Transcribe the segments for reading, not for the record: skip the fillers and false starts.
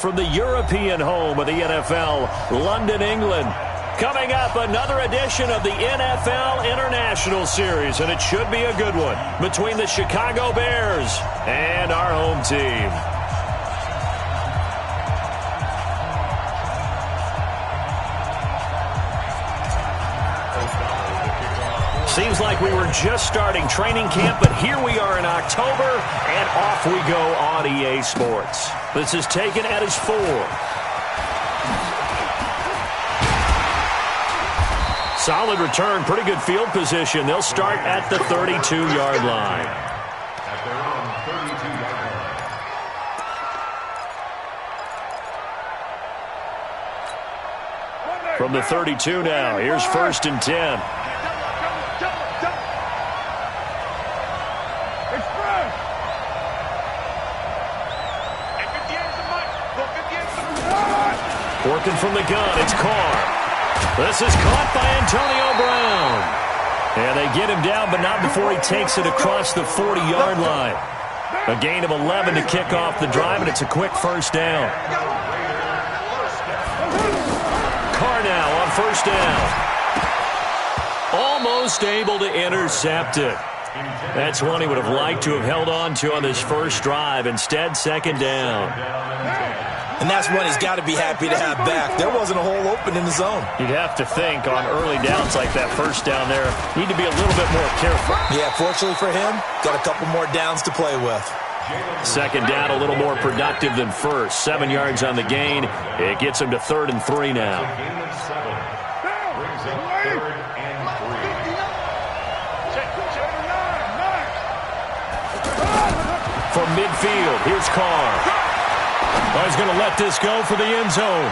From the European home of the NFL, London, England. Coming up, another edition of the NFL International Series, and it should be a good one between the Chicago Bears and our home team. Seems like we were just starting training camp, but here we are in October, and off we go on EA Sports. This is taken at his 4. Solid return, pretty good field position. They'll start at the 32-yard line. From the 32 now, here's 1st and 10. Working from the gun, it's Carr. This is caught by Antonio Brown. And they get him down, but not before he takes it across the 40-yard line. A gain of 11 to kick off the drive, and it's a quick 1st down. Carr now on 1st down. Almost able to intercept it. That's one he would have liked to have held on to on this first drive. Instead, 2nd down. And that's one he's got to be happy to have back. There wasn't a hole open in the zone. You'd have to think on early downs like that 1st down there, need to be a little bit more careful. Yeah, fortunately for him, got a couple more downs to play with. 2nd down, a little more productive than 1st. 7 yards on the gain. It gets him to 3rd and 3 now. From midfield, here's Carr. Oh, he's going to let this go for the end zone.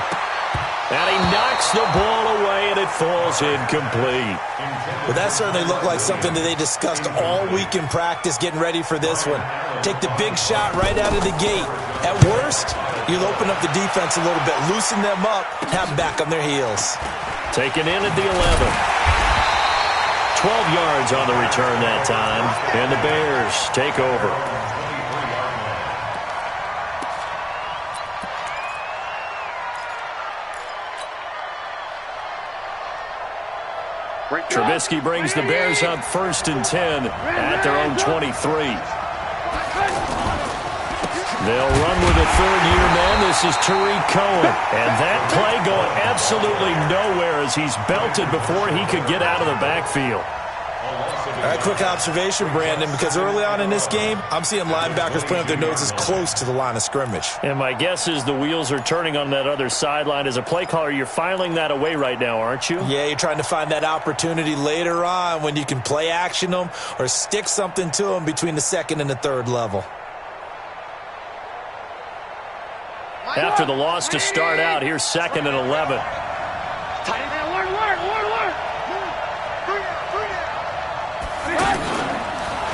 And he knocks the ball away, and it falls incomplete. Well, that certainly looked like something that they discussed all week in practice getting ready for this one. Take the big shot right out of the gate. At worst, you'll open up the defense a little bit, loosen them up, and have them back on their heels. Taken in at the 11. 12 yards on the return that time, and the Bears take over. Trubisky brings the Bears up 1st and 10 at their own 23. They'll run with a 3rd-year man. This is Tariq Cohen. And that play going absolutely nowhere as he's belted before he could get out of the backfield. All right, quick observation, Brandon, because early on in this game, I'm seeing linebackers putting up their noses close to the line of scrimmage. And my guess is the wheels are turning on that other sideline. As a play caller, you're filing that away right now, aren't you? Yeah, you're trying to find that opportunity later on when you can play action them or stick something to them between the 2nd and the 3rd level. After the loss to start out, here's 2nd and 11.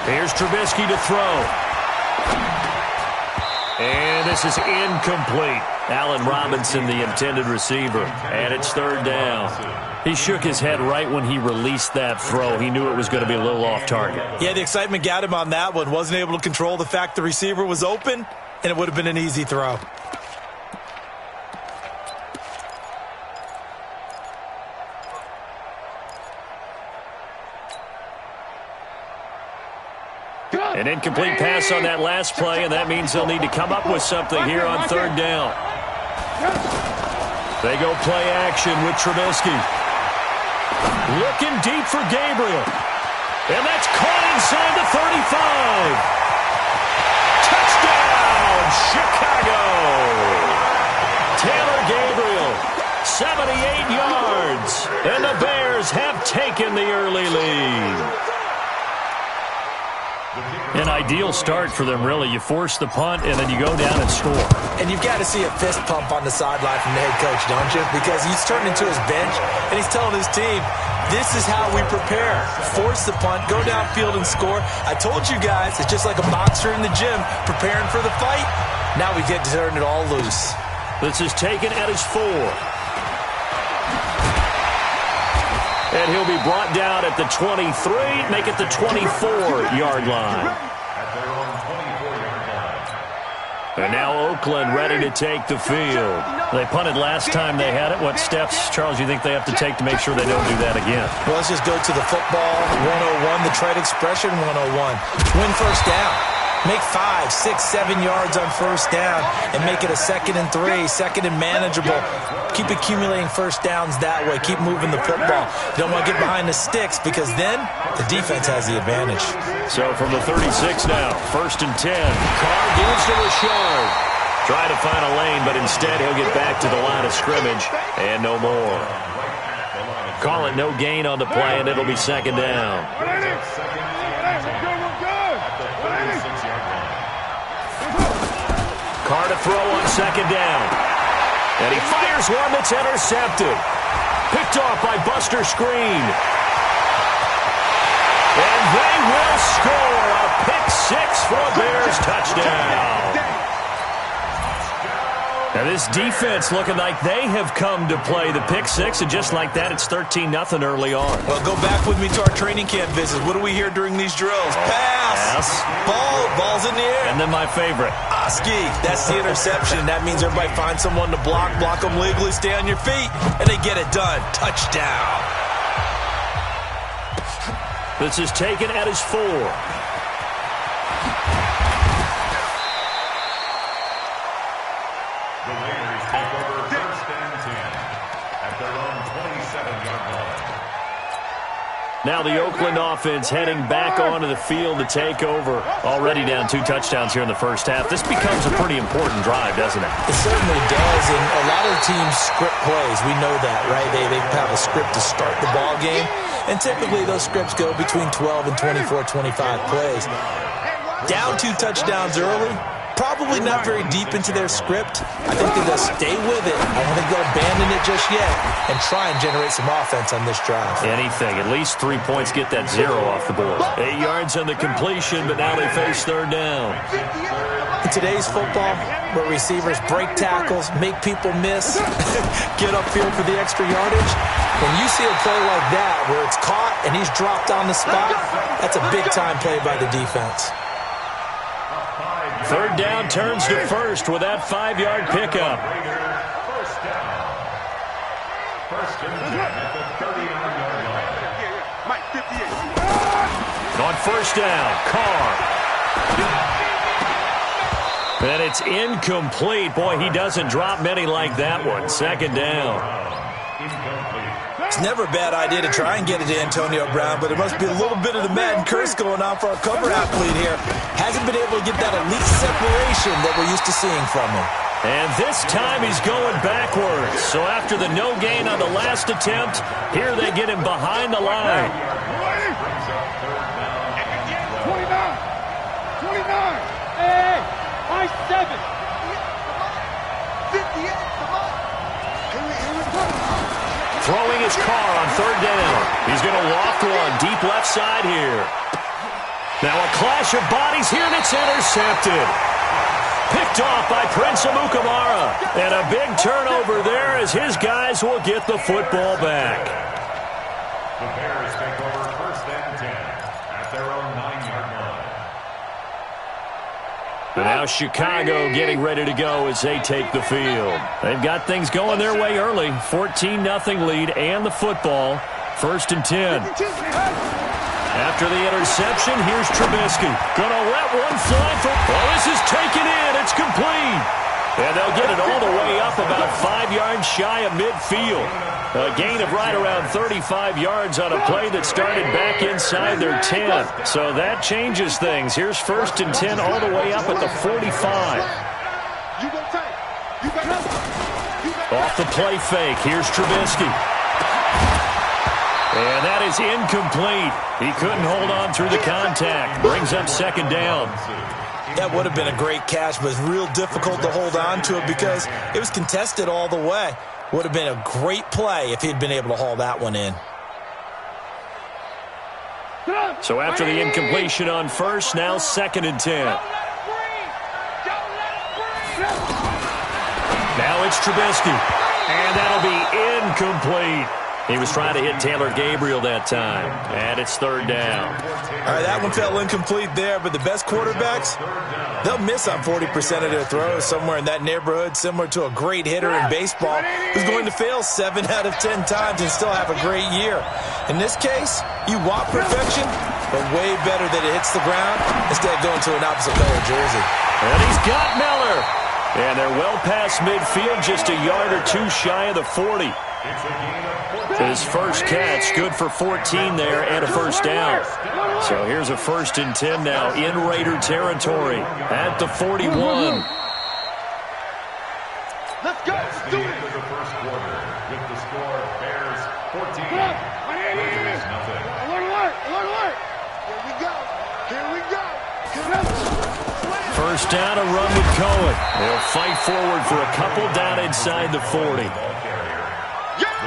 Here's Trubisky to throw. And this is incomplete. Allen Robinson, the intended receiver. And it's 3rd down. He shook his head right when he released that throw. He knew it was going to be a little off target. Yeah, the excitement got him on that one. Wasn't able to control the fact the receiver was open, and it would have been an easy throw. An incomplete pass on that last play, and that means they'll need to come up with something here on 3rd down. They go play action with Trubisky. Looking deep for Gabriel. And that's caught inside the 35. Touchdown, Chicago. Taylor Gabriel, 78 yards. And the Bears have taken the early lead. An ideal start for them, really. You force the punt, and then you go down and score. And you've got to see a fist pump on the sideline from the head coach, don't you? Because he's turned into his bench, and he's telling his team, this is how we prepare. Force the punt, go downfield and score. I told you guys, it's just like a boxer in the gym preparing for the fight. Now we get to turn it all loose. This is taken at his 4. And he'll be brought down at the 23, make it the 24-yard line. And now Oakland ready to take the field. They punted last time they had it. What steps, Charles, you think they have to take to make sure they don't do that again? Well, let's just go to the football 101, the trade expression 101. Win first down. Make 5, 6, 7 yards on first down and make it a 2nd and 3, 2nd and manageable. Keep accumulating first downs that way. Keep moving the football. You don't want to get behind the sticks because then the defense has the advantage. So from the 36 now, 1st and 10. Carr gives to Richard. Try to find a lane, but instead he'll get back to the line of scrimmage and no more. Call it no gain on the play, and it'll be 2nd down. Carr to throw on 2nd down. And he fires one that's intercepted. Picked off by Buster Screen. And they will score a pick 6 for a Bears touchdown. Now this defense looking like they have come to play the pick 6, and just like that, it's 13-0 early on. Well, go back with me to our training camp visits. What do we hear during these drills? Pass. Ball's in the air. And then my favorite. Oski, that's the interception. That means everybody finds someone to block them legally, stay on your feet, and they get it done. Touchdown. This is taken at his 4. Now the Oakland offense heading back onto the field to take over. Already down 2 touchdowns here in the first half. This becomes a pretty important drive, doesn't it? It certainly does, and a lot of the teams script plays. We know that, right? They have a script to start the ball game, and typically those scripts go between 12 and 24, 25 plays. Down 2 touchdowns early, probably not very deep into their script. I think they'll stay with it. I don't think they'll abandon it just yet and try and generate some offense on this drive. Anything. At least 3 points, get that 0 off the board. 8 yards on the completion, but now they face 3rd down. In today's football, where receivers break tackles, make people miss, get upfield for the extra yardage, when you see a play like that where it's caught and he's dropped on the spot, that's a big-time play by the defense. 3rd down turns to 1st with that 5-yard pickup. On 1st down, Carr. And it's incomplete. Boy, he doesn't drop many like that one. 2nd down. It's never a bad idea to try and get it to Antonio Brown, but there must be a little bit of the Madden curse going on for our cover athlete here. Hasn't been able to get that elite separation that we're used to seeing from him. And this time he's going backwards. So after the no gain on the last attempt, here they get him behind the line. 29. Hey, by 7. 58. Come on. Throwing his Carr on 3rd down. He's going to walk one deep left side here. Now a clash of bodies here, and it's intercepted. Picked off by Prince Amukamara. And a big turnover there as his guys will get the football back. The Bears take over 1st and 10 at their own 9-yard line. And now Chicago getting ready to go as they take the field. They've got things going their way early. 14-0 lead and the football. 1st and 10. After the interception, here's Trubisky. Gonna let one fly for... Oh, this is taken in. It's complete. And they'll get it all the way up about 5 yards shy of midfield. A gain of right around 35 yards on a play that started back inside their 10. So that changes things. Here's 1st and 10 all the way up at the 45. Off the play fake. Here's Trubisky. And that is incomplete. He couldn't hold on through the contact. Brings up 2nd down. That would have been a great catch, but it's real difficult to hold on to it because it was contested all the way. Would have been a great play if he'd been able to haul that one in. So after the incompletion on 1st, now 2nd and 10. Now it's Trubisky. And that'll be incomplete. He was trying to hit Taylor Gabriel that time, and it's third down. All right, that one fell incomplete there, but the best quarterbacks, they'll miss on 40% of their throws, somewhere in that neighborhood, similar to a great hitter in baseball who's going to fail 7 out of 10 times and still have a great year. In this case, you want perfection, but way better that it hits the ground instead of going to an opposite color jersey. And he's got Miller. And they're well past midfield, just a yard or two shy of the 40. His first catch, good for 14 there and a first down. So here's a 1st and 10 now in Raider territory at the 41. Let's go. Let's do it. The first quarter with the score Bears 14. Raiders nothing. Alert. Here we go. First down, a run with Cohen. They'll fight forward for a couple down inside the 40.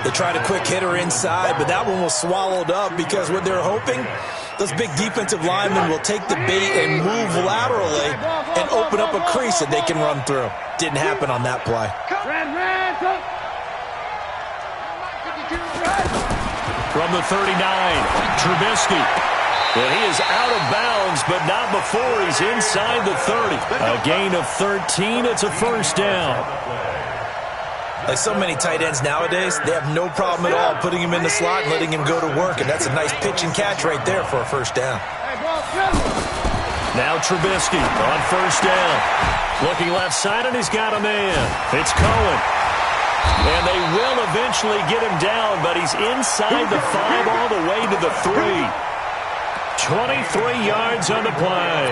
They tried a quick hitter inside, but that one was swallowed up because what they're hoping, those big defensive linemen will take the bait and move laterally and open up a crease that they can run through. Didn't happen on that play. From the 39, Trubisky. And he is out of bounds, but not before he's inside the 30. A gain of 13. It's a first down. Like so many tight ends nowadays, they have no problem at all putting him in the slot and letting him go to work, and that's a nice pitch and catch right there for a first down. Now Trubisky on first down. Looking left side, and he's got a man. It's Cohen. And they will eventually get him down, but he's inside the 5 all the way to the 3. 23 yards on the play.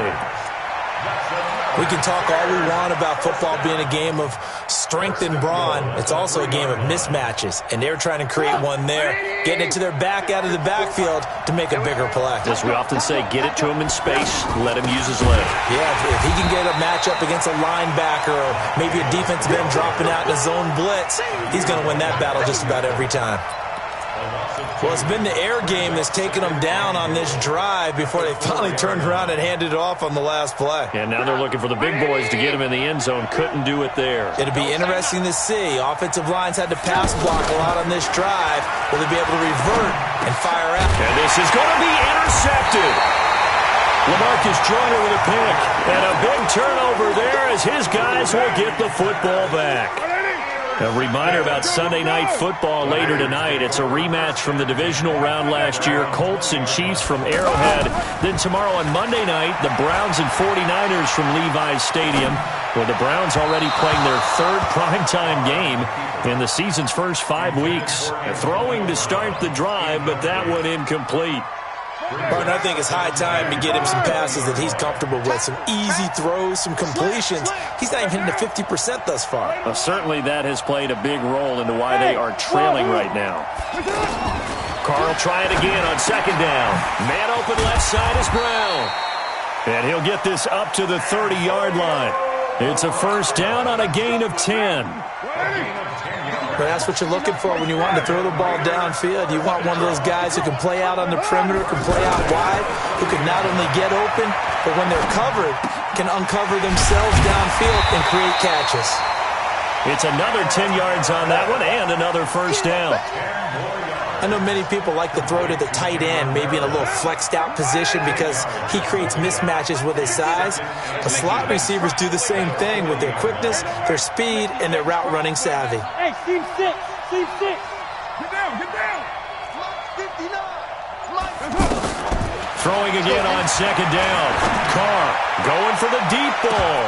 We can talk all we want about football being a game of strength and brawn. It's also a game of mismatches, and they're trying to create one there, getting it to their back out of the backfield to make a bigger play. As we often say, get it to him in space, let him use his leg. Yeah, if he can get a matchup against a linebacker or maybe a defensive end dropping out in a zone blitz, he's going to win that battle just about every time. Well, it's been the air game that's taken them down on this drive before they finally turned around and handed it off on the last play. And now they're looking for the big boys to get him in the end zone. Couldn't do it there. It'll be interesting to see. Offensive lines had to pass block a lot on this drive. Will they be able to revert and fire out? And this is going to be intercepted. LaMarcus Joyner with a pick. And a big turnover there as his guys will get the football back. A reminder about Sunday Night Football later tonight. It's a rematch from the divisional round last year. Colts and Chiefs from Arrowhead. Then tomorrow on Monday night, the Browns and 49ers from Levi's Stadium, where the Browns already playing their 3rd primetime game in the season's first 5 weeks. Throwing to start the drive, but that one incomplete. Martin, I think it's high time to get him some passes that he's comfortable with. Some easy throws, some completions. He's not even hitting the 50% thus far. Well, certainly that has played a big role into why they are trailing right now. Carl try it again on second down. Man open left side is Brown. And he'll get this up to the 30-yard line. It's a first down on a gain of 10. But that's what you're looking for when you want to throw the ball downfield. You want one of those guys who can play out on the perimeter, can play out wide, who can not only get open, but when they're covered, can uncover themselves downfield and create catches. It's another 10 yards on that one and another first down. I know many people like to throw to the tight end, maybe in a little flexed out position because he creates mismatches with his size. The slot receivers do the same thing with their quickness, their speed, and their route running savvy. Hey, seam 6. Get down. 59. Throwing again on second down. Carr going for the deep ball.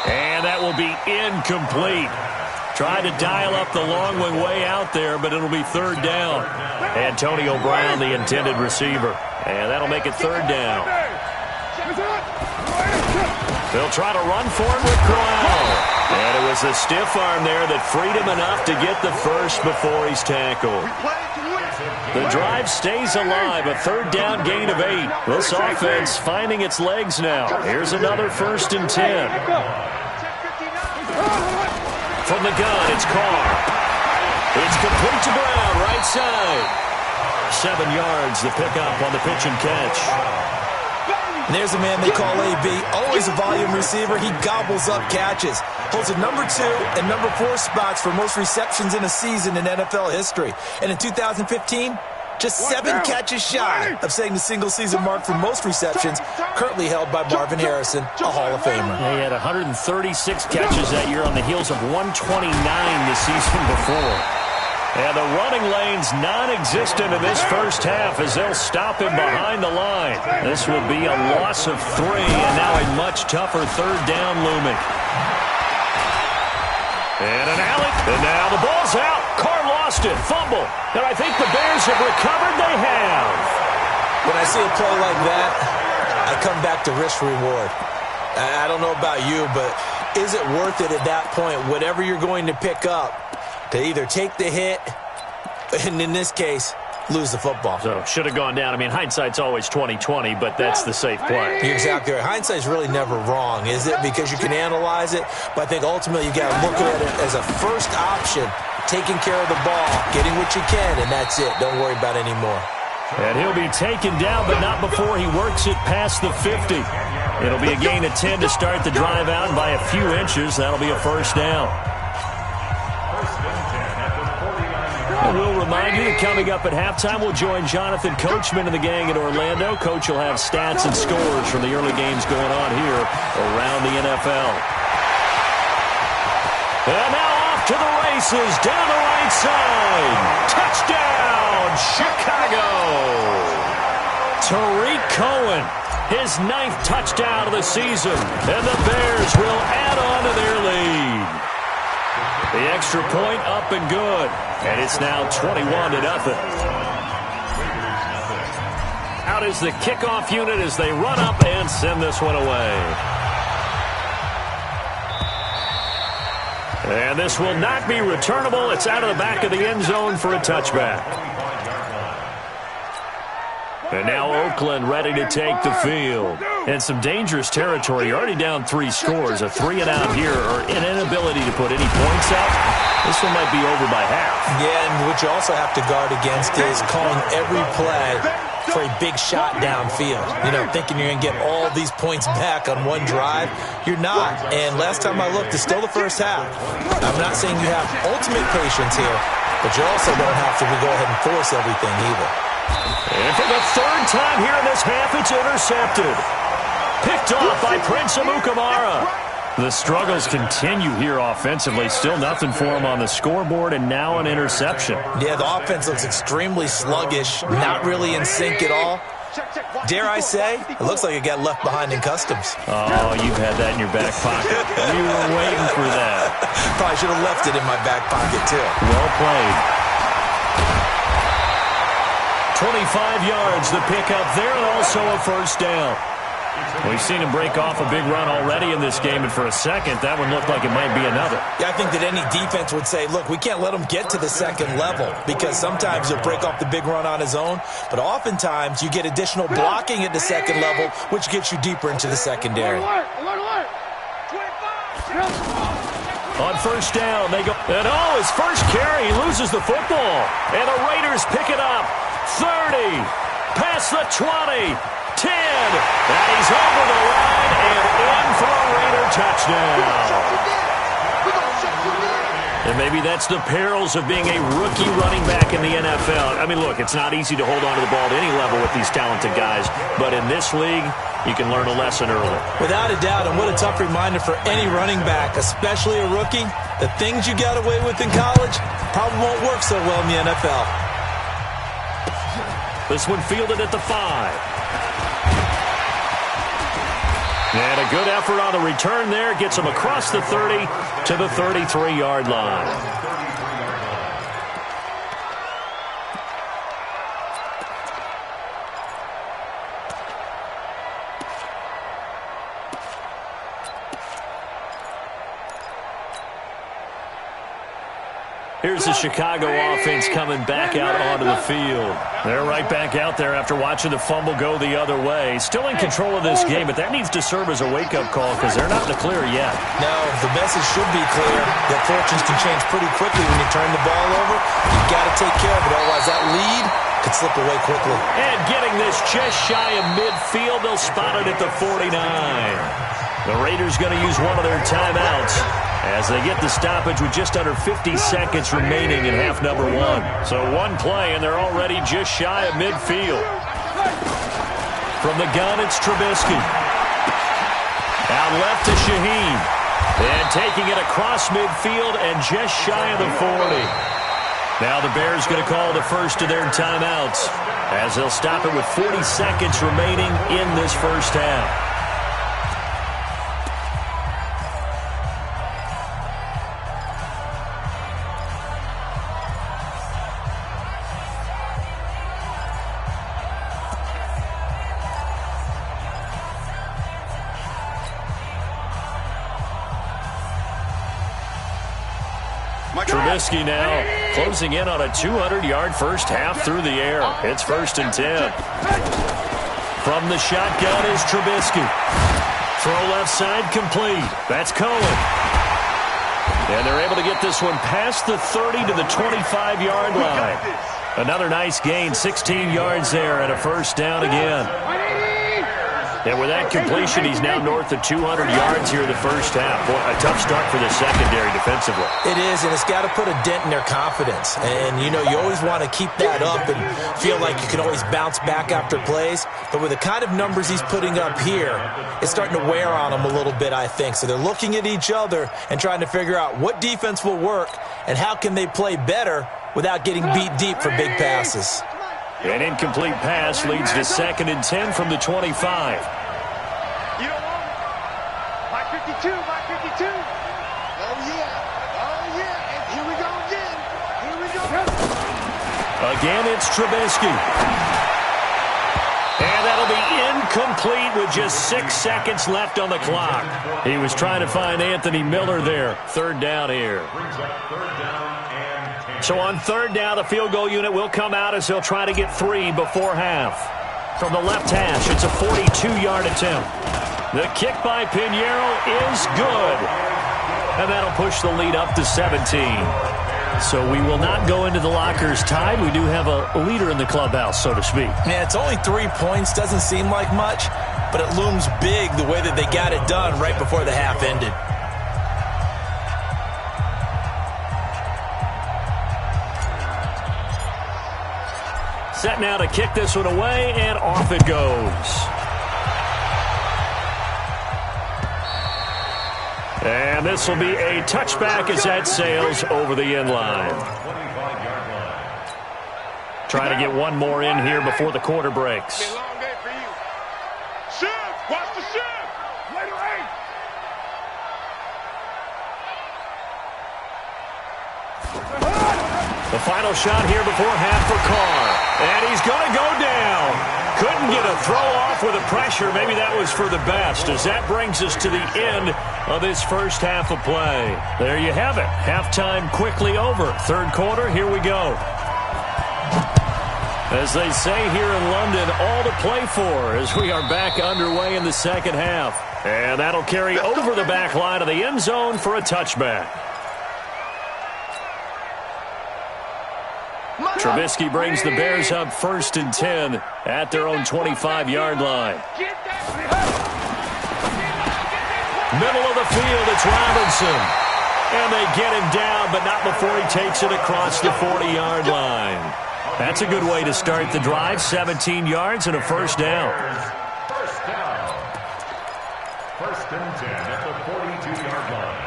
And that will be incomplete. Tried to dial up the long one way out there, but it'll be third down. Antonio Brown, the intended receiver. And that'll make it third down. They'll try to run for it with Corral. And it was a stiff arm there that freed him enough to get the first before he's tackled. The drive stays alive, a third down gain of 8. This offense finding its legs now. Here's another 1st and 10. From the gun, it's Carr. It's complete to Brown, right side. 7 yards, the pickup on the pitch and catch. And there's a man they call AB, always a volume receiver. He gobbles up catches. Holds the number 2 and number 4 spots for most receptions in a season in NFL history. And in 2015, just 7 catches shy of setting the single-season mark for most receptions, currently held by Marvin Harrison, a Hall of Famer. He had 136 catches that year on the heels of 129 the season before. And the running lane's non-existent in this first half as they'll stop him behind the line. This will be a loss of 3, and now a much tougher third down looming. And an alley, and now the ball's out. Carr lost it, fumble. And I think the Bears have recovered. They have. When I see a play like that, I come back to risk-reward. I don't know about you, but is it worth it at that point, whatever you're going to pick up, to either take the hit, and in this case, lose the football? So, should have gone down. I mean, hindsight's always 20/20, but that's the safe play. You're exactly right. Hindsight's really never wrong, is it? Because you can analyze it, but I think ultimately you got to look at it as a first option, taking care of the ball, getting what you can, and that's it. Don't worry about any more. And he'll be taken down, but not before he works it past the 50. It'll be a gain of 10 to start the drive out, and by a few inches, that'll be a first down. And we'll remind you that coming up at halftime, we'll join Jonathan Coachman and the gang in Orlando. Coach will have stats and scores from the early games going on here around the NFL. And now off to the races, down the right side. Touchdown, Chicago! Tariq Cohen, his 9th touchdown of the season, and the Bears will add on to their lead. The extra point up and good, and it's now 21-0. Out is the kickoff unit as they run up and send this one away. And this will not be returnable. It's out of the back of the end zone for a touchback. And now Oakland ready to take the field. And some dangerous territory. You're already down 3 scores. A 3-and-out here, or an inability to put any points up. This one might be over by half. Yeah, and what you also have to guard against is calling every play for a big shot downfield. You know, thinking you're going to get all these points back on one drive. You're not. And last time I looked, it's still the first half. I'm not saying you have ultimate patience here, but you also don't have to go ahead and force everything either. And for the 3rd time here in this half, it's intercepted. Picked off by Prince Amukamara. The struggles continue here offensively. Still nothing for him on the scoreboard, and now an interception. Yeah, the offense looks extremely sluggish, not really in sync at all. Dare I say, it looks like it got left behind in customs. Oh, you've had that in your back pocket. You were waiting for that. Probably should have left it in my back pocket, too. Well played. 25 yards, the pickup there, and also a first down. We've seen him break off a big run already in this game, and for a second, that one looked like it might be another. Yeah, I think that any defense would say, look, we can't let him get to the second level, because sometimes he'll break off the big run on his own, but oftentimes you get additional blocking at the second level, which gets you deeper into the secondary. On first down, they go, and his first carry, he loses the football, and the Raiders pick it up. 30, past the 20, 10, and he's over the line and in for a Raider touchdown. And maybe that's the perils of being a rookie running back in the NFL. I mean, look, it's not easy to hold on to the ball at any level with these talented guys, but in this league, you can learn a lesson early. Without a doubt, and what a tough reminder for any running back, especially a rookie. The things you got away with in college probably won't work so well in the NFL. This one fielded at the 5. And a good effort on the return there. Gets him across the 30 to the 33-yard line. Here's the Chicago offense coming back out onto the field. They're right back out there after watching the fumble go the other way. Still in control of this game, but that needs to serve as a wake-up call because they're not in the clear yet. No, the message should be clear that fortunes can change pretty quickly when you turn the ball over. You've got to take care of it, otherwise that lead could slip away quickly. And getting this just shy of midfield, they'll spot it at the 49. The Raiders going to use one of their timeouts as they get the stoppage with just under 50 seconds remaining in half number one. So one play, and they're already just shy of midfield. From the gun, it's Trubisky. Out left to Shaheen. And taking it across midfield and just shy of the 40. Now the Bears going to call the first of their timeouts as they'll stop it with 40 seconds remaining in this first half. Trubisky now closing in on a 200-yard first half through the air. It's 1st and 10. From the shotgun is Trubisky. Throw left side complete. That's Cohen. And they're able to get this one past the 30 to the 25-yard line. Another nice gain, 16 yards there and a first down again. And with that completion, he's now north of 200 yards here in the first half. Boy, a tough start for the secondary defensively. It is, and it's got to put a dent in their confidence. And, you know, you always want to keep that up and feel like you can always bounce back after plays. But with the kind of numbers he's putting up here, it's starting to wear on them a little bit, I think. So they're looking at each other and trying to figure out what defense will work and how can they play better without getting beat deep for big passes. An incomplete pass leads to 2nd and 10 from the 25. You don't want it. My 52, my 52. Oh, yeah. Oh, yeah. And here we go again. Here we go. Again, it's Trubisky. And that'll be incomplete with just 6 seconds left on the clock. He was trying to find Anthony Miller there. 3rd down here. So on 3rd down, the field goal unit will come out as they'll try to get 3 before half. From the left hash, it's a 42-yard attempt. The kick by Pinheiro is good. And that'll push the lead up to 17. So we will not go into the lockers tied. We do have a leader in the clubhouse, so to speak. Yeah, it's only 3 points. Doesn't seem like much, but it looms big the way that they got it done right before the half ended. Set now to kick this one away, and off it goes. And this will be a touchback as that sails over the end line. Trying to get one more in here before the quarter breaks. Long day for you. Shift. Watch the shift. Wait. The final shot here before half for Carr. And he's going to go down. Couldn't get a throw off with the pressure. Maybe that was for the best, as that brings us to the end of this first half of play. There you have it. Halftime quickly over. 3rd quarter, here we go. As they say here in London, all to play for as we are back underway in the second half. And that'll carry over the back line of the end zone for a touchback. Trubisky brings the Bears up 1st and 10 at their own 25-yard line. Middle of the field, it's Robinson. And they get him down, but not before he takes it across the 40-yard line. That's a good way to start the drive. 17 yards and a first down. First down. 1st and 10 at the 42-yard line.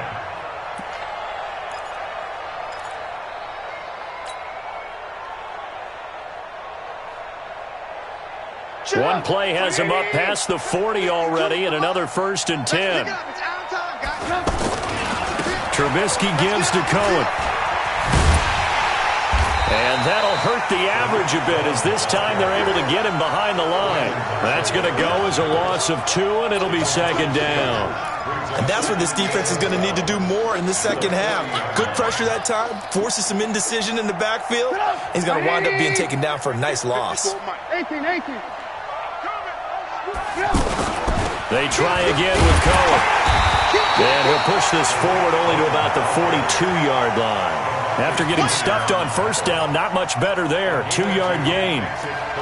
One play has him up past the 40 already, and another 1st and 10. Trubisky gives to Cohen. And that'll hurt the average a bit, as this time they're able to get him behind the line. That's going to go as a loss of 2, and it'll be second down. And that's what this defense is going to need to do more in the second half. Good pressure that time, forces some indecision in the backfield. He's going to wind up being taken down for a nice loss. 18. They try again with Cohen. And he'll push this forward only to about the 42-yard line. After getting stuffed on first down, not much better there. 2-yard gain.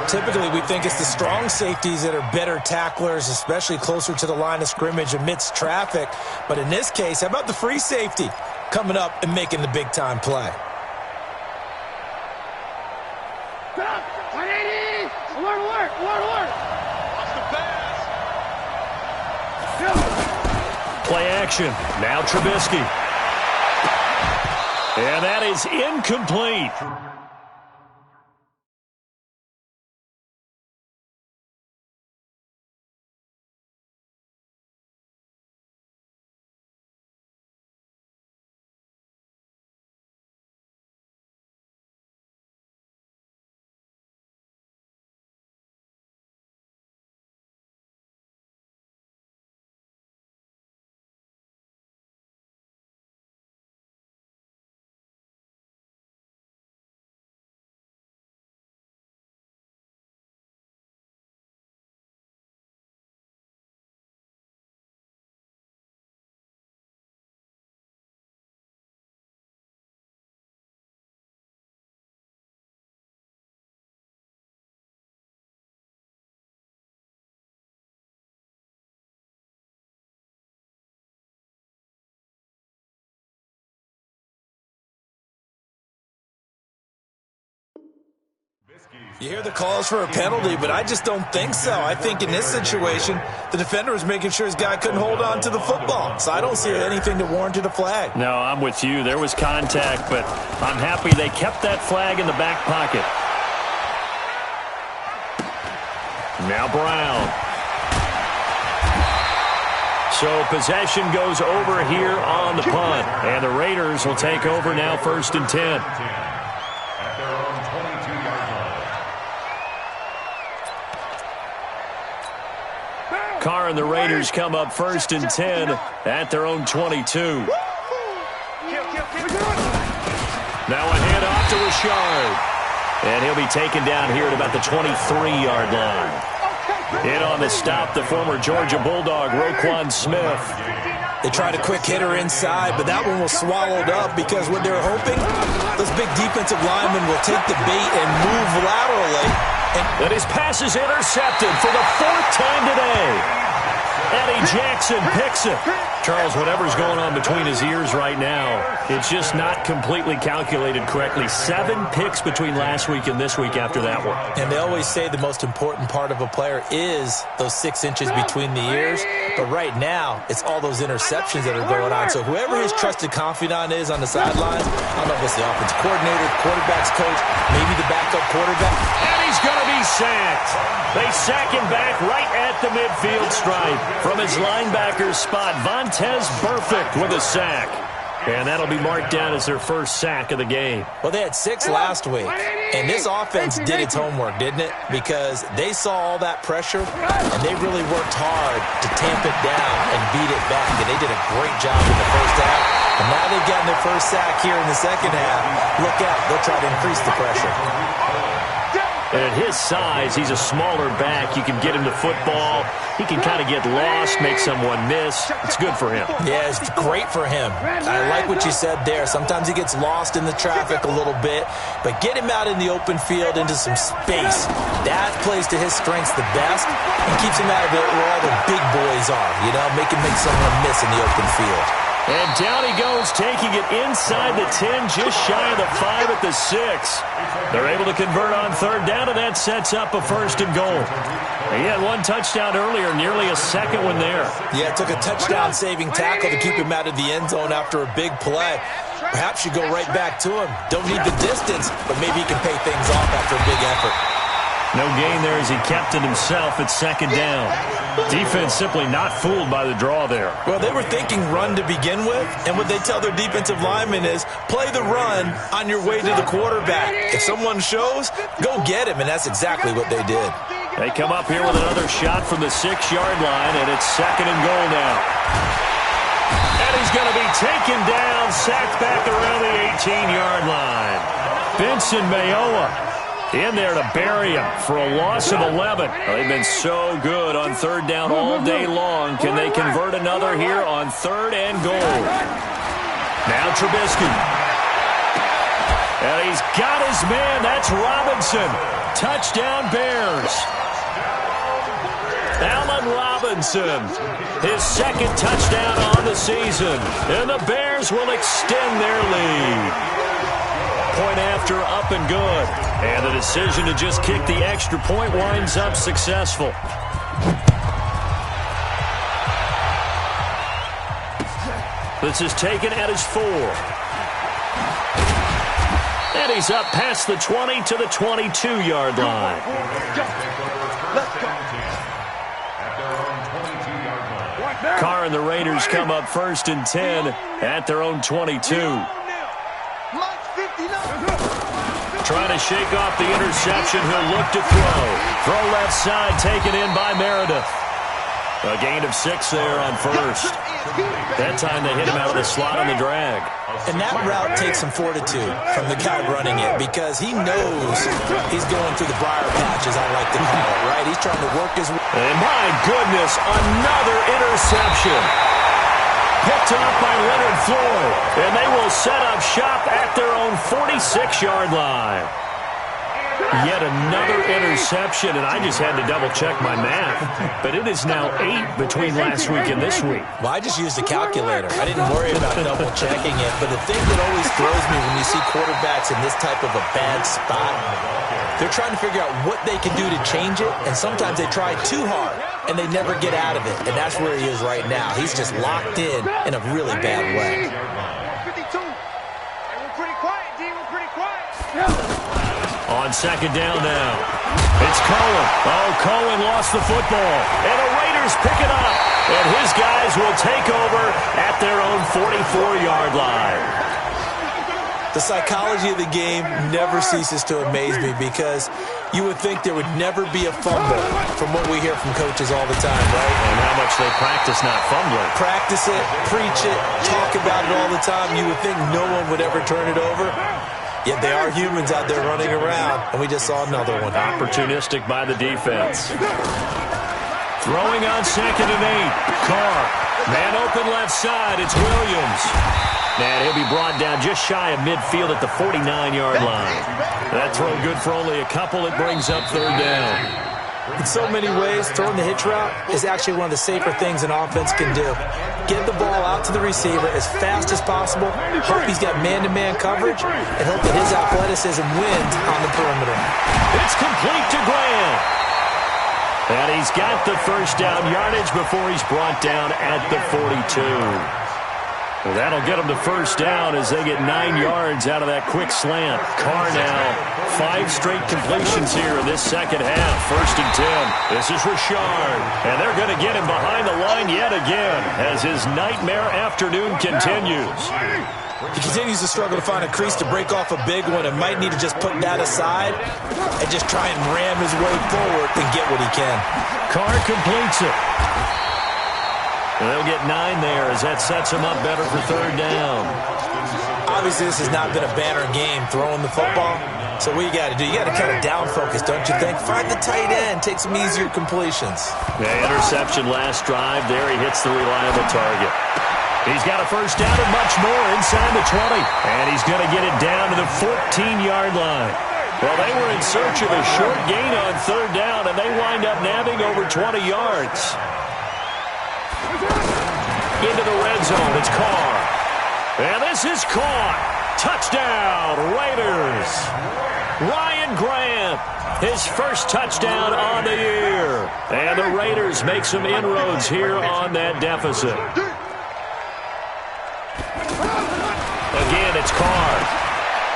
Typically, we think it's the strong safeties that are better tacklers, especially closer to the line of scrimmage amidst traffic. But in this case, how about the free safety coming up and making the big-time play? 180! Alert! Watch the pass! Play action. Now Trubisky. And that is incomplete. You hear the calls for a penalty, but I just don't think so. I think in this situation, the defender was making sure his guy couldn't hold on to the football. So I don't see anything that warranted a flag. No, I'm with you. There was contact, but I'm happy they kept that flag in the back pocket. Now Brown. So possession goes over here on the punt. And the Raiders will take over now, 1st and 10. At their own 22-yard line. Carr and the Raiders come up 1st and 10 at their own 22. Now a handoff to Richard. And he'll be taken down here at about the 23-yard line. In on the stop, the former Georgia Bulldog, Roquan Smith. They tried a quick hitter inside, but that one was swallowed up because what they're hoping, those big defensive linemen will take the bait and move laterally. And his pass is intercepted for the 4th time today. Eddie Jackson picks it. Charles, whatever's going on between his ears right now, it's just not completely calculated correctly. 7 picks between last week and this week after that one. And they always say the most important part of a player is those 6 inches between the ears. But right now, it's all those interceptions that are going on. So whoever his trusted confidant is on the sidelines, I don't know if it's the offensive coordinator, quarterback's coach, maybe the backup quarterback. And he's going to be sacked. They sack him back right at the midfield stripe. From his linebacker's spot, Vontaze Burfict with a sack. And that'll be marked down as their first sack of the game. Well, they had 6 last week, and this offense did its homework, didn't it? Because they saw all that pressure, and they really worked hard to tamp it down and beat it back, and they did a great job in the first half. And now they've gotten their first sack here in the second half. Look out, they'll try to increase the pressure. And at his size, he's a smaller back. You can get him the football. He can kind of get lost, make someone miss. It's good for him. Yeah, it's great for him. I like what you said there. Sometimes he gets lost in the traffic a little bit, but get him out in the open field into some space. That plays to his strengths the best and keeps him out of it where all the big boys are, you know, make someone miss in the open field. And down he goes, taking it inside the 10, just shy of the 5 at the 6. They're able to convert on 3rd down, and that sets up a 1st and goal. He had 1 touchdown earlier, nearly a 2nd one there. Yeah, it took a touchdown-saving tackle to keep him out of the end zone after a big play. Perhaps you go right back to him. Don't need the distance, but maybe he can pay things off after a big effort. No gain there as he kept it himself at second down. Defense simply not fooled by the draw there. Well, they were thinking run to begin with, and what they tell their defensive linemen is play the run on your way to the quarterback. If someone shows, go get him, and that's exactly what they did. They come up here with another shot from the 6-yard line, and it's second and goal now. And he's going to be taken down, sacked back around the 18-yard line. Benson Mayowa in there to bury him for a loss of 11. They've been so good on third down all day long. Can they convert another here on third and goal? Now Trubisky. And he's got his man. That's Robinson. Touchdown Bears. Allen Robinson, his second touchdown on the season. And the Bears will extend their lead. Point after, up and good. And the decision to just kick the extra point winds up successful. This is taken at his 4. And he's up past the 20 to the 22-yard line. Carr and the Raiders come up first and 10 at their own 22. Trying to shake off the interception. He'll look to throw. Throw left side taken in by Meredith. A gain of 6 there on first. That time they hit him out of the slot on the drag. And that route takes some fortitude from the guy running it because he knows he's going through the briar patch, as I like to call it, right? He's trying to work his way. And my goodness, another interception. Picked up by Leonard Floyd. And they will set up shop at their own 46-yard line. Yet another interception, and I just had to double-check my math. But it is now 8 between last week and this week. Well, I just used a calculator. I didn't worry about double-checking it. But the thing that always throws me when you see quarterbacks in this type of a bad spot, they're trying to figure out what they can do to change it, and sometimes they try too hard, and they never get out of it. And that's where he is right now. He's just locked in a really bad way. 52. Hey, we're pretty quiet, D. We're pretty quiet. On second down now. It's Cohen. Oh, Cohen lost the football. And the Raiders pick it up. And his guys will take over at their own 44-yard line. The psychology of the game never ceases to amaze me because you would think there would never be a fumble from what we hear from coaches all the time, right? And how much they practice not fumbling. Practice it, preach it, talk about it all the time. You would think no one would ever turn it over. Yet they are humans out there running around, and we just saw another one. Opportunistic by the defense. Throwing on second and 8. Carr. Man open left side. It's Williams. And he'll be brought down just shy of midfield at the 49-yard line. That throw good for only a couple. It brings up third down. In so many ways, throwing the hitch route is actually one of the safer things an offense can do. Get the ball out to the receiver as fast as possible, hope he's got man-to-man coverage, and hope that his athleticism wins on the perimeter. It's complete to Graham. And he's got the first down yardage before he's brought down at the 42. Well, that'll get them to first down as they get 9 yards out of that quick slant. Carr now, 5 straight completions here in this second half. First and 10. This is Richard. And they're going to get him behind the line yet again as his nightmare afternoon continues. He continues to struggle to find a crease to break off a big one and might need to just put that aside and just try and ram his way forward and get what he can. Carr completes it. And they'll get 9 there as that sets him up better for third down. Obviously, this has not been a banner game throwing the football. So what you got to do, you got to kind of down focus, don't you think? Find the tight end, take some easier completions. Yeah, interception last drive. There he hits the reliable target. He's got a first down and much more inside the 20. And he's going to get it down to the 14-yard line. Well, they were in search of a short gain on third down, and they wind up nabbing over 20 yards. Into the red zone, it's Carr. And this is caught. Touchdown, Raiders. Ryan Grant, his first touchdown on the year. And the Raiders make some inroads here on that deficit. Again, it's Carr.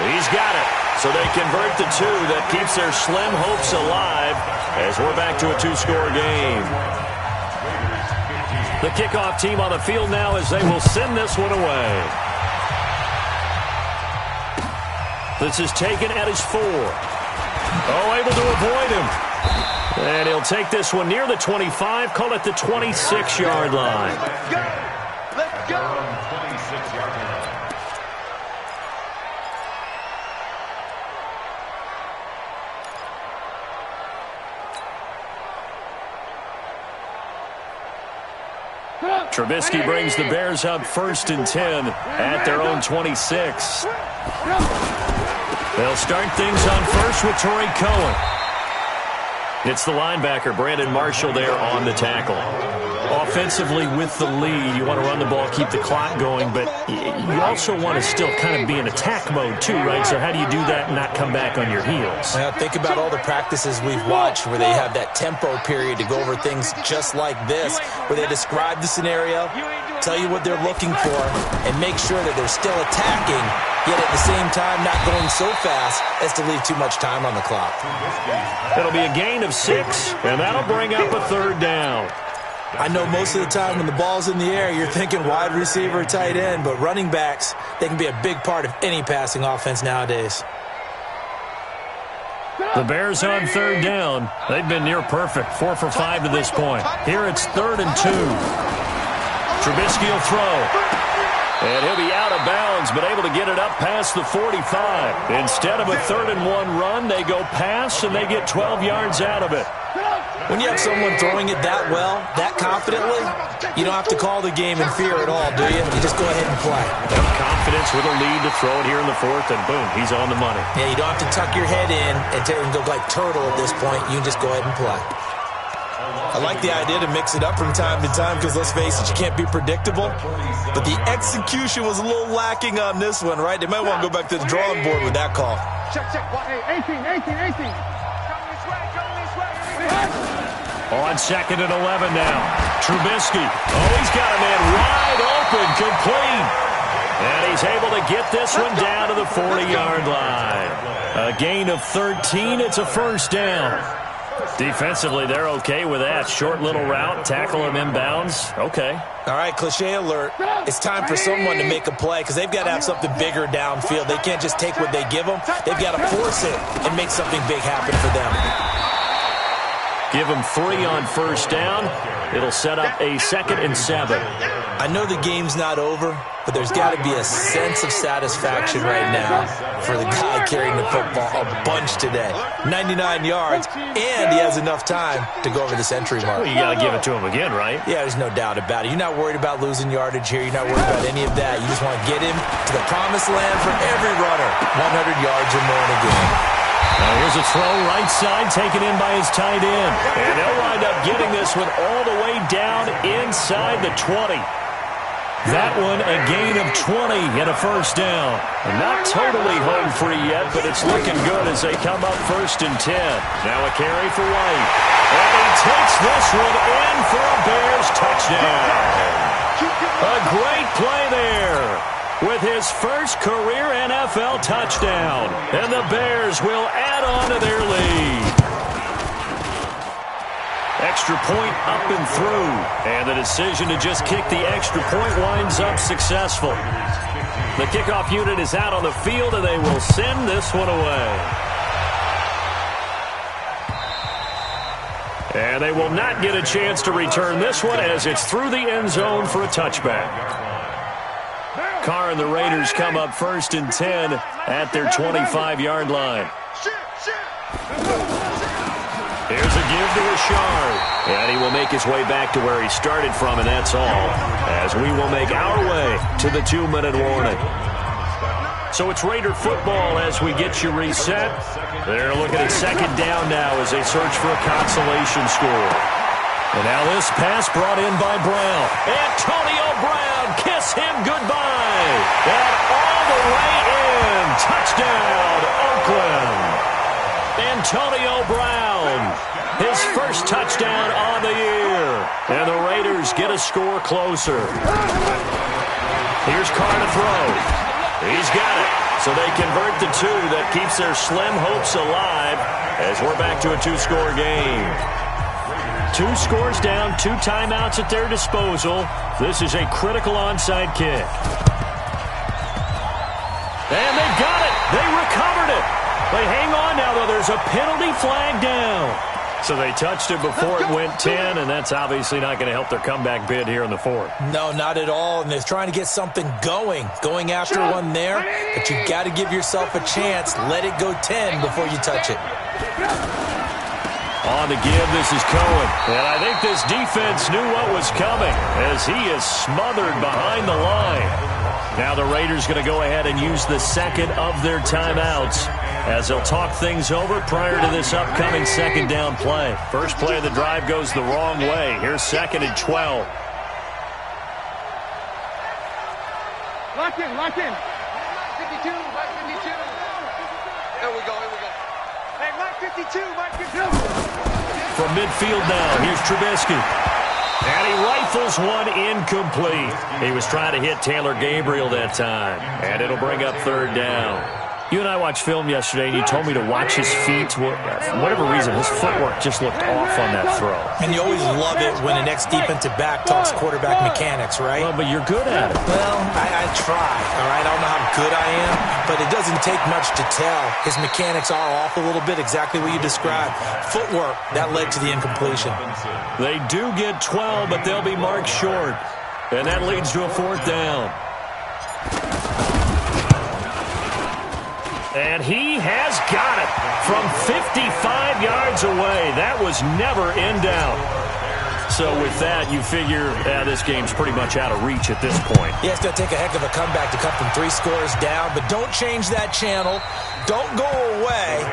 He's got it. So they convert the two. That keeps their slim hopes alive as we're back to a two-score game. The kickoff team on the field now as they will send this one away. This is taken at his 4. Oh, able to avoid him. And he'll take this one near the 25, call it the 26-yard line. Let's go. 26-yard line. Trubisky brings the Bears up 1st and 10 at their own 26. They'll start things on first with Torrey Cohen. It's the linebacker, Brandon Marshall, there on the tackle. Offensively with the lead, you want to run the ball, keep the clock going, but you also want to still kind of be in attack mode too, right? So how do you do that and not come back on your heels? Now, think about all the practices we've watched where they have that tempo period to go over things just like this, where they describe the scenario, tell you what they're looking for, and make sure that they're still attacking, yet at the same time not going so fast as to leave too much time on the clock. It'll be a gain of 6, and that'll bring up a 3rd down. I know most of the time when the ball's in the air, you're thinking wide receiver, tight end, but running backs, they can be a big part of any passing offense nowadays. The Bears on 3rd down. They've been near perfect, 4 for 5 to this point. Here it's 3rd and 2. Trubisky will throw. And he'll be out of bounds, but able to get it up past the 45. Instead of a 3rd and 1 run, they go pass, and they get 12 yards out of it. When you have someone throwing it that well, that confidently, you don't have to call the game in fear at all, do you? You just go ahead and play. Have confidence with a lead to throw it here in the 4th, and boom, he's on the money. Yeah, you don't have to tuck your head in and go like turtle at this point. You can just go ahead and play. I like the idea to mix it up from time to time because, let's face it, you can't be predictable. But the execution was a little lacking on this one, right? They might want to go back to the drawing board with that call. Check. 18. On 2nd and 11 now. Trubisky. Oh, he's got a man wide open, complete. And he's able to get this one down to the 40-yard line. A gain of 13. It's a 1st down. Defensively, they're okay with that. Short little route, tackle him inbounds. Okay. All right, cliche alert. It's time for someone to make a play because they've got to have something bigger downfield. They can't just take what they give them. They've got to force it and make something big happen for them. Give them 3 on 1st down. It'll set up a 2nd and 7. I know the game's not over, but there's got to be a sense of satisfaction right now for the guy carrying the football a bunch today. 99 yards, and he has enough time to go over the century mark. Well, you got to give it to him again, right? Yeah, there's no doubt about it. You're not worried about losing yardage here. You're not worried about any of that. You just want to get him to the promised land for every runner. 100 yards or more in a game. Now here's a throw right side taken in by his tight end. And they'll wind up getting this one all the way down inside the 20. That one a gain of 20 and a 1st down. And not totally home free yet, but it's looking good as they come up 1st and 10. Now a carry for White. And he takes this one in for a Bears touchdown. A great play there with his first career NFL touchdown. And the Bears will add on to their lead. Extra point up and through. And the decision to just kick the extra point winds up successful. The kickoff unit is out on the field, and they will send this one away. And they will not get a chance to return this one as it's through the end zone for a touchback. Carr and the Raiders come up 1st and 10 at their 25-yard line. Here's a give to Richard. And he will make his way back to where he started from, and that's all, as we will make our way to the 2-minute warning. So it's Raider football as we get you reset. They're looking at 2nd down now as they search for a consolation score. And now this pass brought in by Brown. Antonio Brown, kiss him goodbye. And all the way in. Touchdown, Oakland. Antonio Brown, his first touchdown on the year. And the Raiders get a score closer. Here's Carr to throw. He's got it. So they convert the two. That keeps their slim hopes alive as we're back to a two-score game. 2 scores down, 2 timeouts at their disposal. This is a critical onside kick. And they got it. They recovered it. They hang on now, though. There's a penalty flag down. So they touched it before it went 10, and that's obviously not going to help their comeback bid here in the fourth. No, not at all, and they're trying to get something going after one there, but you've got to give yourself a chance. Let it go 10 before you touch it. On the give, this is Cohen. And I think this defense knew what was coming as he is smothered behind the line. Now the Raiders going to go ahead and use the second of their timeouts as they'll talk things over prior to this upcoming second down play. First play of the drive goes the wrong way. Here's 2nd and 12. Lock in. 52, Mike 52. Here we go. Hey, Mike 52, Mike 52. From midfield now, here's Trubisky. And he rifles one incomplete. He was trying to hit Taylor Gabriel that time. And it'll bring up 3rd down. You and I watched film yesterday, and you told me to watch his feet. For whatever reason, his footwork just looked off on that throw. And you always love it when an ex-defensive back talks quarterback mechanics, right? Well, but you're good at it. Well, I try, all right? I don't know how good I am, but it doesn't take much to tell. His mechanics are off a little bit, exactly what you described. Footwork, that led to the incompletion. They do get 12, but they'll be marked short. And that leads to a 4th down. And he has got it from 55 yards away. That was never in doubt. So with that, you figure this game's pretty much out of reach at this point. Yeah, it's going to take a heck of a comeback to come from 3 scores down, but don't change that channel. Don't go away.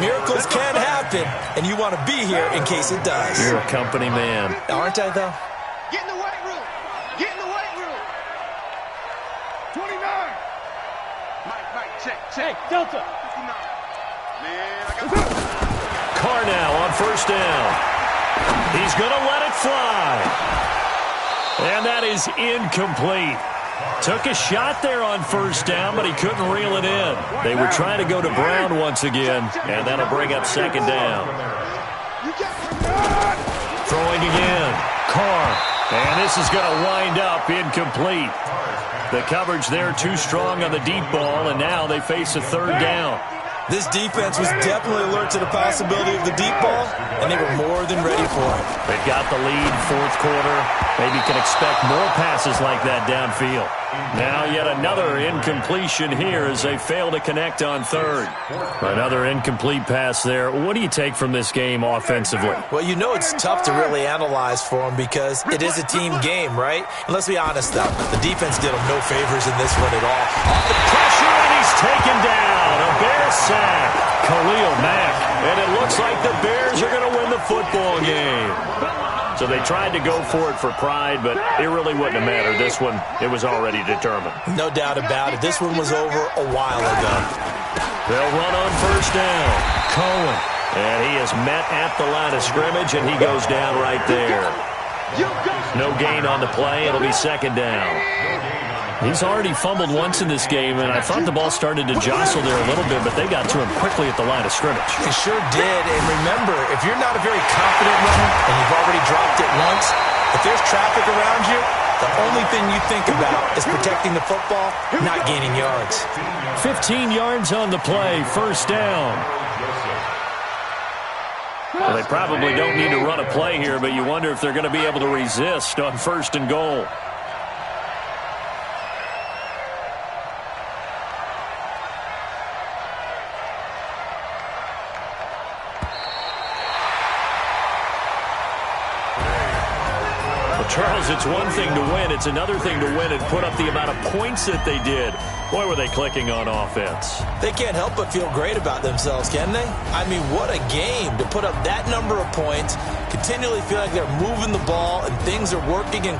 Miracles can happen, and you want to be here in case it does. You're a company man. Aren't I, though? Get in the weight room. 29. Mike, check. Hey, Delta. 59. Man, I got Carr now on 1st down. He's going to let it fly. And that is incomplete. Took a shot there on 1st down, but he couldn't reel it in. They were trying to go to Brown once again, and that'll bring up 2nd down. Throwing again. Carr. And this is going to wind up incomplete. The coverage there too strong on the deep ball, and now they face a 3rd down. This defense was definitely alert to the possibility of the deep ball, and they were more than ready for it. They've got the lead, 4th quarter. Maybe can expect more passes like that downfield. Now yet another incompletion here as they fail to connect on 3rd. Another incomplete pass there. What do you take from this game offensively? Well, you know it's tough to really analyze for them because it is a team game, right? And let's be honest, though. The defense did them no favors in this one at all. Off the pressure, and he's taken down. A Bear sack. Khalil Mack. And it looks like the Bears are going to win the football game. So they tried to go for it for pride, but it really wouldn't have mattered. This one, it was already determined. No doubt about it. This one was over a while ago. They'll run on 1st down. Cohen. And he is met at the line of scrimmage, and he goes down right there. No gain on the play. It'll be 2nd down. He's already fumbled once in this game, and I thought the ball started to jostle there a little bit, but they got to him quickly at the line of scrimmage. They sure did, and remember, if you're not a very confident runner and you've already dropped it once, if there's traffic around you, the only thing you think about is protecting the football, not gaining yards. 15 yards on the play, 1st down. Well, they probably don't need to run a play here, but you wonder if they're going to be able to resist on 1st and goal. Charles, it's one thing to win. It's another thing to win and put up the amount of points that they did. Boy, were they clicking on offense. They can't help but feel great about themselves, can they? I mean, what a game to put up that number of points, continually feel like they're moving the ball and things are working in